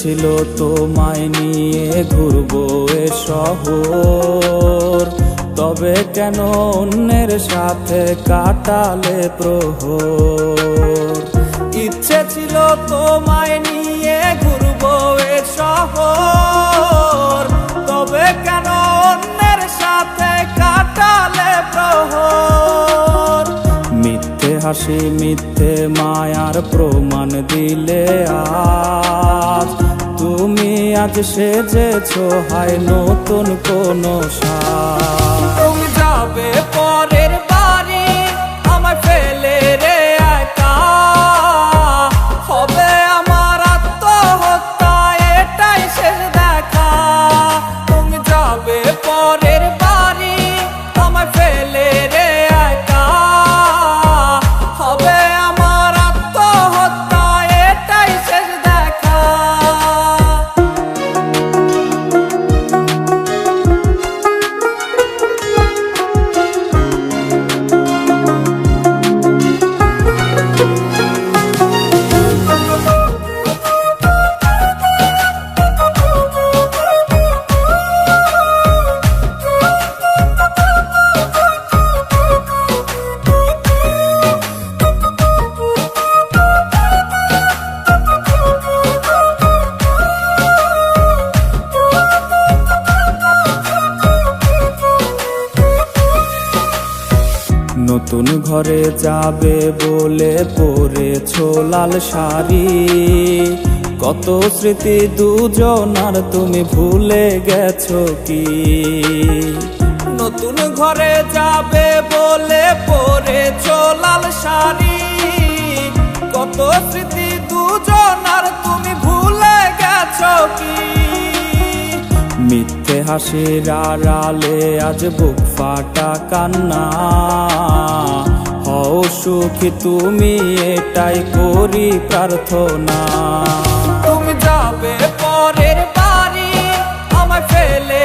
ছিল তোমায় নিয়ে ঘুরবো এ শহর, তবে কেন অন্যের সাথে কাটালে প্রহর। ইচ্ছে ছিল তোমায় নিয়ে ঘুরবো এ শহর, তবে কেন অন্যের সাথে কাটালে প্রহর। মিথ্যে হাসি মিথ্যে মায়ার প্রমাণ দিলে আজ, তুমি আজ সেজেছো হায় নতুন কোনো সাজ। তুমি যাবে পরের বাড়ি আমায় ফেলে রে একা, হবে আমার আত্মহত্যা এটাই শেষ দেখা। তুমি যাবে পরের বাড়ি আমায় ফেলে রে একা, হবে আমার আত্মহত্যা এটাই শেষ দেখা। নতুন ঘরে যাবে বলে পরেছো লাল শাড়ি, কত স্মৃতি দুজনার তুমি ভুলে গেছো কি? নতুন ঘরে যাবে বলে পরেছো লাল শাড়ি, কত স্মৃতি দুজনার তুমি ভুলে গেছো কি? মিথ্যে হাসির আড়ালে আজ বুক ফাটা কান্না, হও সুখী তুমি এটাই করি প্রার্থনা। তুমি যাবে পরের বাড়ি আমায় ফেলে